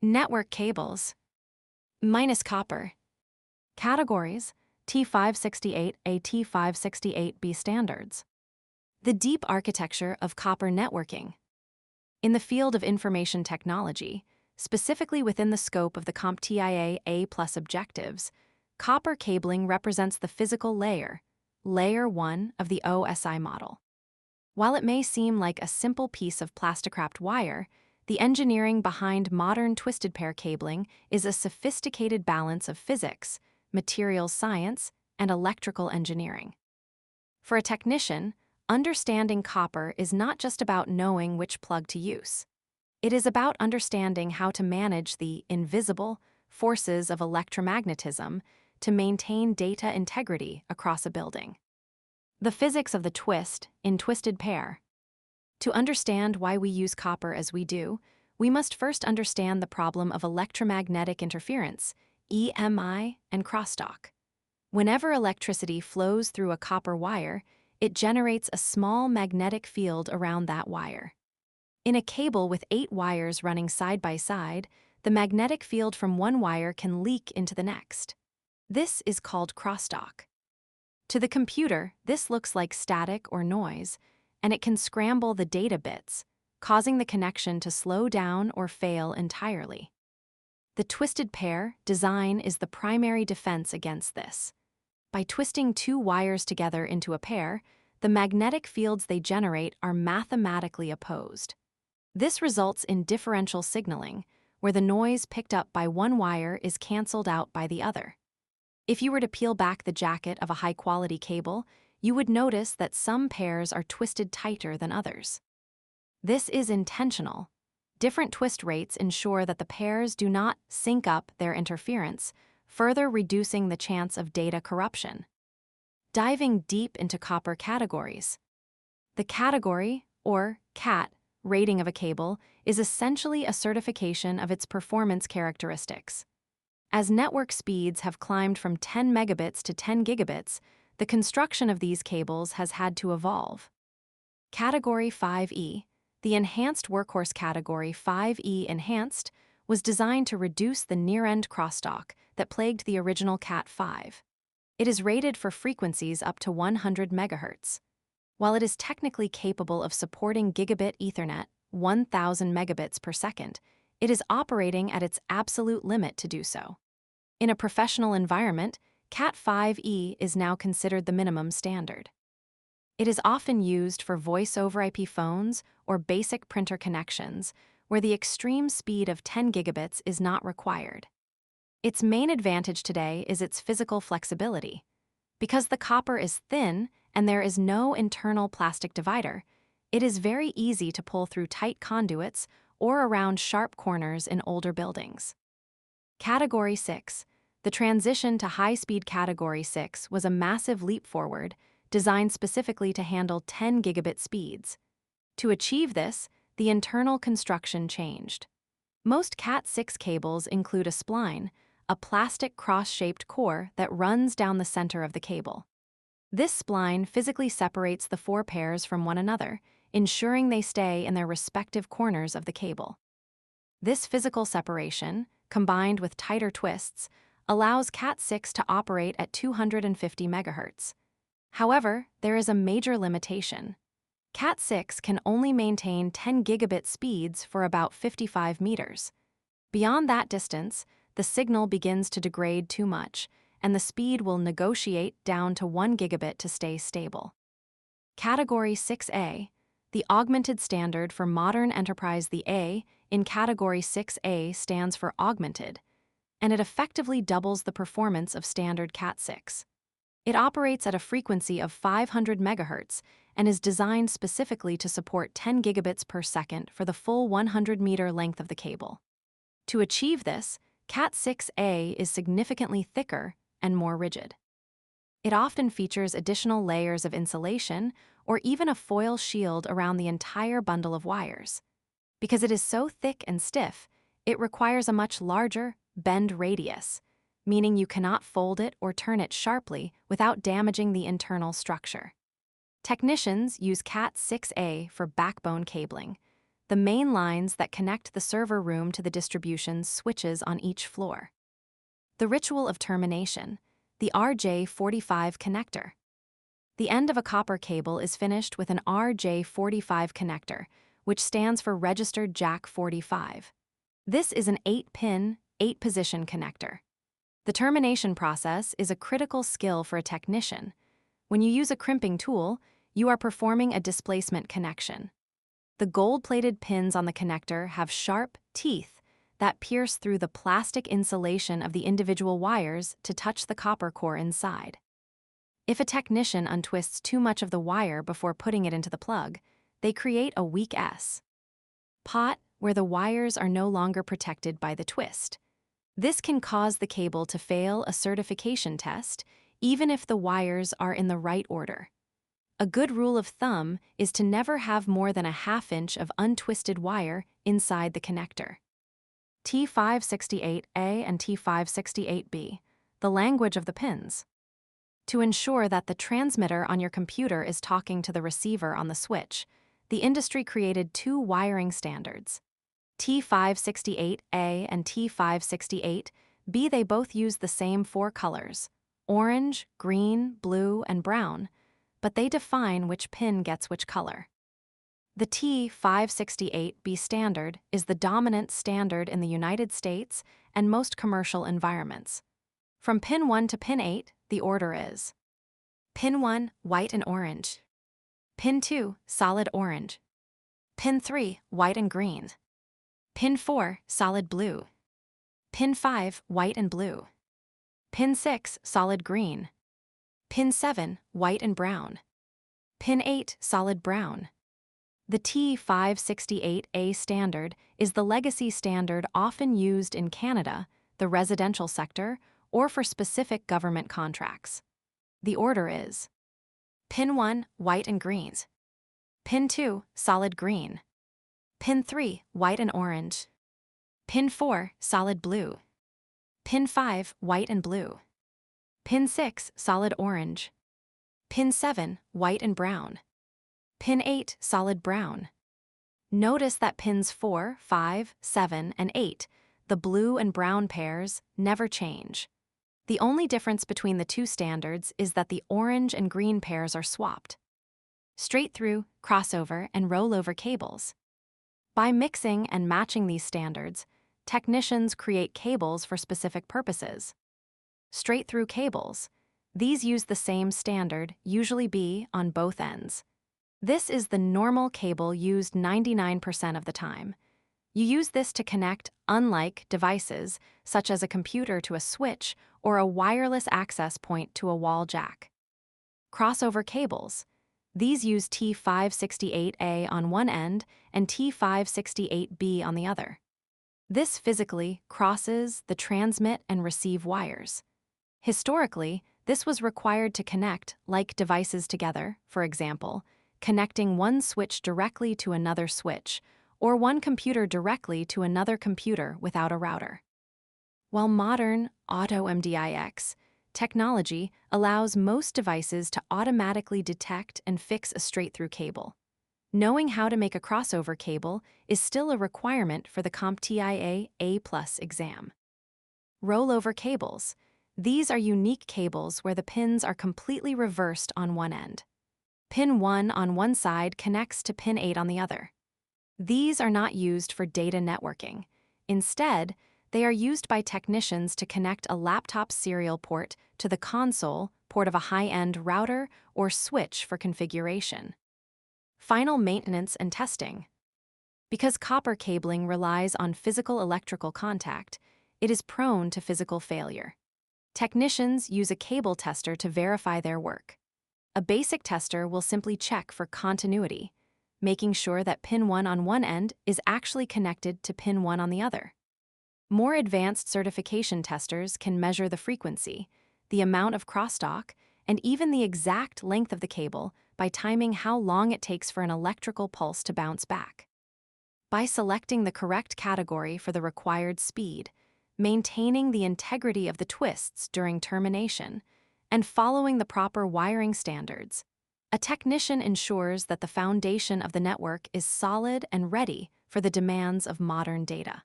Network cables. Minus copper. Categories: T568A, T568B standards. The deep architecture of copper networking. In the field of information technology, specifically within the scope of the CompTIA A+ objectives, copper cabling represents the physical layer, Layer 1 of the OSI model. While it may seem like a simple piece of plastic-wrapped wire, the engineering behind modern twisted pair cabling is a sophisticated balance of physics, materials science, and electrical engineering. For a technician, understanding copper is not just about knowing which plug to use. It is about understanding how to manage the invisible forces of electromagnetism to maintain data integrity across a building. The physics of the twist in twisted pair. To understand why we use copper as we do, we must first understand the problem of electromagnetic interference, EMI, and crosstalk. Whenever electricity flows through a copper wire, it generates a small magnetic field around that wire. In a cable with 8 wires running side by side, the magnetic field from one wire can leak into the next. This is called crosstalk. To the computer, this looks like static or noise, and it can scramble the data bits, causing the connection to slow down or fail entirely. The twisted pair design is the primary defense against this. By twisting 2 wires together into a pair, the magnetic fields they generate are mathematically opposed. This results in differential signaling, where the noise picked up by one wire is canceled out by the other. If you were to peel back the jacket of a high-quality cable, you would notice that some pairs are twisted tighter than others. This is intentional. Different twist rates ensure that the pairs do not sync up their interference, further reducing the chance of data corruption. Diving deep into copper categories. The category, or CAT, rating of a cable is essentially a certification of its performance characteristics. As network speeds have climbed from 10 megabits to 10 gigabits, the construction of these cables has had to evolve. Category 5E, the Enhanced Workhorse Category 5E Enhanced, was designed to reduce the near-end crosstalk that plagued the original Cat5. It is rated for frequencies up to 100 MHz. While it is technically capable of supporting gigabit Ethernet, 1,000 megabits per second, it is operating at its absolute limit to do so. In a professional environment, Cat5e is now considered the minimum standard. It is often used for voice-over IP phones or basic printer connections, where the extreme speed of 10 gigabits is not required. Its main advantage today is its physical flexibility. Because the copper is thin and there is no internal plastic divider, it is very easy to pull through tight conduits or around sharp corners in older buildings. Category 6. The transition to high-speed Category 6 was a massive leap forward, designed specifically to handle 10 gigabit speeds. To achieve this, the internal construction changed. Most Cat6 cables include a spline, a plastic cross-shaped core that runs down the center of the cable. This spline physically separates the 4 pairs from one another, ensuring they stay in their respective corners of the cable. This physical separation, combined with tighter twists, allows Cat6 to operate at 250 MHz. However, there is a major limitation. Cat6 can only maintain 10 gigabit speeds for about 55 meters. Beyond that distance, the signal begins to degrade too much, and the speed will negotiate down to 1 gigabit to stay stable. Category 6A, the augmented standard for modern enterprise. The A in Category 6A stands for augmented, and it effectively doubles the performance of standard Cat6. It operates at a frequency of 500 MHz and is designed specifically to support 10 gigabits per second for the full 100-meter length of the cable. To achieve this, Cat6A is significantly thicker and more rigid. It often features additional layers of insulation or even a foil shield around the entire bundle of wires. Because it is so thick and stiff, it requires a much larger bend radius, meaning you cannot fold it or turn it sharply without damaging the internal structure. Technicians use Cat6A for backbone cabling, the main lines that connect the server room to the distribution switches on each floor. The ritual of termination, the RJ45 connector. The end of a copper cable is finished with an RJ45 connector, which stands for Registered Jack 45. This is an 8-pin, 8-position connector. The termination process is a critical skill for a technician. When you use a crimping tool, you are performing a displacement connection. The gold-plated pins on the connector have sharp teeth that pierce through the plastic insulation of the individual wires to touch the copper core inside. If a technician untwists too much of the wire before putting it into the plug, they create a weak spot where the wires are no longer protected by the twist. This can cause the cable to fail a certification test, even if the wires are in the right order. A good rule of thumb is to never have more than a ½ inch of untwisted wire inside the connector. T568A and T568B, the language of the pins. To ensure that the transmitter on your computer is talking to the receiver on the switch, the industry created 2 wiring standards. T568A and T568B, they both use the same 4 colors: orange, green, blue, and brown, but they define which pin gets which color. The T568B standard is the dominant standard in the United States and most commercial environments. From pin 1 to pin 8, the order is: pin 1, white and orange; pin 2, solid orange; pin 3, white and green; pin 4, solid blue; pin 5, white and blue; pin 6, solid green; pin 7, white and brown; pin 8, solid brown. The T568A standard is the legacy standard often used in Canada, the residential sector, or for specific government contracts. The order is: pin 1, white and green; pin 2, solid green; pin 3, white and orange; pin 4, solid blue; pin 5, white and blue; pin 6, solid orange; pin 7, white and brown; pin 8, solid brown. Notice that pins 4, 5, 7, and 8, the blue and brown pairs, never change. The only difference between the 2 standards is that the orange and green pairs are swapped. Straight-through, crossover, and rollover cables. By mixing and matching these standards, technicians create cables for specific purposes. Straight-through cables. These use the same standard, usually B, on both ends. This is the normal cable used 99% of the time. You use this to connect unlike devices, such as a computer to a switch or a wireless access point to a wall jack. Crossover cables. These use T568A on one end and T568B on the other. This physically crosses the transmit and receive wires. Historically, this was required to connect like devices together, for example, connecting one switch directly to another switch, or one computer directly to another computer without a router. While modern auto-MDIX technology allows most devices to automatically detect and fix a straight-through cable, knowing how to make a crossover cable is still a requirement for the CompTIA A+ exam. Rollover cables. These are unique cables where the pins are completely reversed on one end. Pin 1 on one side connects to pin 8 on the other. These are not used for data networking. Instead, they are used by technicians to connect a laptop serial port to the console port of a high-end router or switch for configuration. Final maintenance and testing. Because copper cabling relies on physical electrical contact, it is prone to physical failure. Technicians use a cable tester to verify their work. A basic tester will simply check for continuity, making sure that pin 1 on one end is actually connected to pin 1 on the other. More advanced certification testers can measure the frequency, the amount of crosstalk, and even the exact length of the cable by timing how long it takes for an electrical pulse to bounce back. By selecting the correct category for the required speed, maintaining the integrity of the twists during termination, and following the proper wiring standards, a technician ensures that the foundation of the network is solid and ready for the demands of modern data.